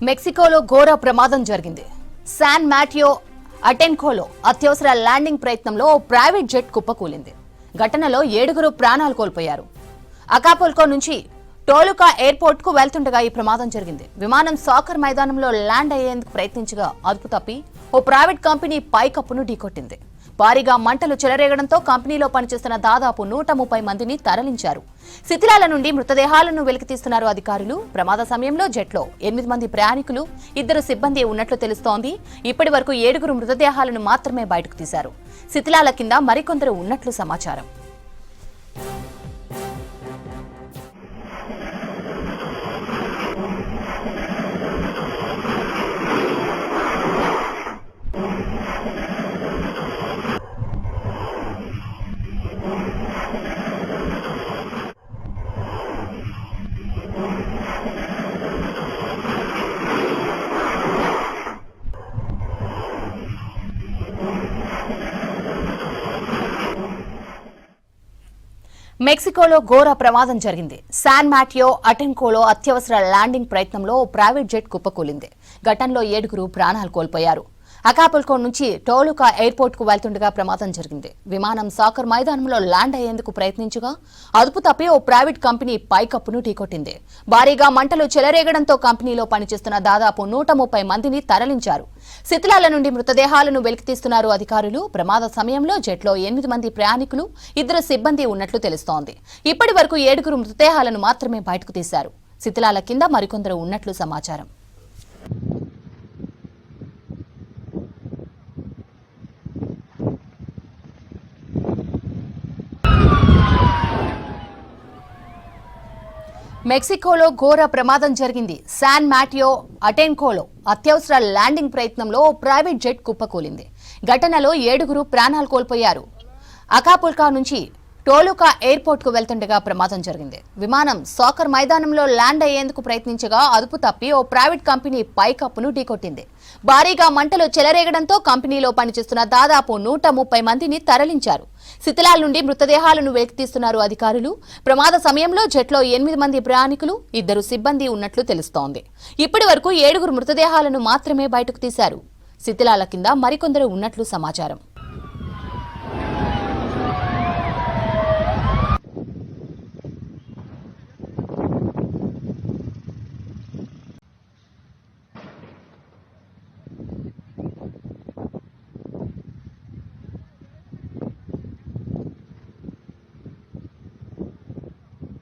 మెక్సికోలో ఘోర ప్రమాదం జరిగింది. శాన్ మాటియో అటెన్కోలో అత్యవసర ల్యాండింగ్ ప్రయత్నంలో ప్రైవేట్ జెట్ కుప్పకూలింది. ఘటనలో 7 ప్రాణాలు కోల్పోయారు. అకాపుల్కో నుంచి టోలుకా ఎయిర్పోర్ట్ కు వెళ్తుండగా ఈ ప్రమాదం జరిగింది. విమానం సాకర్ మైదానంలో ల్యాండ్ అయ్యేందుకు ప్రయత్నించగా అదుపు తప్పి ఓ ప్రైవేట్ కంపెనీ పైకప్పును ఢీకొట్టింది. భారీగా మంటలు చెలరేగడంతో కంపెనీలో పనిచేస్తున్న దాదాపు 130 మందిని తరలించారు. శిథిలాల నుండి మృతదేహాలను వెలికితీస్తున్నారు అధికారులు. ప్రమాద సమయంలో జెట్లో 8 మంది ప్రయాణికులు, 2 సిబ్బంది ఉన్నట్లు తెలుస్తోంది. ఇప్పటి వరకు 7 మృతదేహాలను మాత్రమే బయటకు తీశారు. శిథిలాల కింద మరికొందరు ఉన్నట్లు సమాచారం. మెక్సికోలో ఘోర ప్రమాదం జరిగింది. శాన్ మాటియో అటెన్కోలో అత్యవసర ల్యాండింగ్ ప్రయత్నంలో ప్రైవేట్ జెట్ కుప్పకూలింది. ఘటనలో 7 ప్రాణాలు కోల్పోయారు. అకాపుల్కో నుంచి టోలుకా ఎయిర్పోర్ట్ కు వెళ్తుండగా ప్రమాదం జరిగింది. విమానం సాకర్ మైదానంలో ల్యాండ్ అయ్యేందుకు ప్రయత్నించగా అదుపు తప్పి ఓ ప్రైవేట్ కంపెనీ పైకప్పును ఢీకొట్టింది. భారీగా మంటలు చెలరేగడంతో కంపెనీలో పనిచేస్తున్న దాదాపు 130 మందిని తరలించారు. శిథిలాల నుండి మృతదేహాలను వెలికితీస్తున్నారు అధికారులు. ప్రమాద సమయంలో జెట్లో 8 మంది ప్రయాణికులు, 2 సిబ్బంది ఉన్నట్లు తెలుస్తోంది. ఇప్పటి వరకు 7 మృతదేహాలను మాత్రమే బయటకు తీశారు. శిథిలాల కింద మరికొందరు ఉన్నట్లు సమాచారం. మెక్సికోలో ఘోర ప్రమాదం జరిగింది. శాన్ మాటియో అటెన్కోలో అత్యవసర ల్యాండింగ్ ప్రయత్నంలో ప్రైవేట్ జెట్ కుప్పకూలింది. ఘటనలో 7 ప్రాణాలు కోల్పోయారు. అకాపుల్కా నుంచి టోలుకా ఎయిర్పోర్ట్ కు వెళ్తుండగా ప్రమాదం జరిగింది. విమానం సాకర్ మైదానంలో ల్యాండ్ అయ్యేందుకు ప్రయత్నించగా అదుపు తప్పి ఓ ప్రైవేట్ కంపెనీ పైకప్పును ఢీకొట్టింది. భారీగా మంటలు చెలరేగడంతో కంపెనీలో పనిచేస్తున్న దాదాపు 130 మందిని తరలించారు. శిథిలాల నుండి మృతదేహాలను వెలికితీస్తున్నారు అధికారులు. ప్రమాద సమయంలో జెట్లో 8 మంది ప్రయాణికులు, 2 సిబ్బంది ఉన్నట్లు తెలుస్తోంది. ఇప్పటి వరకు 7 మృతదేహాలను మాత్రమే బయటకు తీశారు. శిథిలాల కింద మరికొందరు ఉన్నట్లు సమాచారం.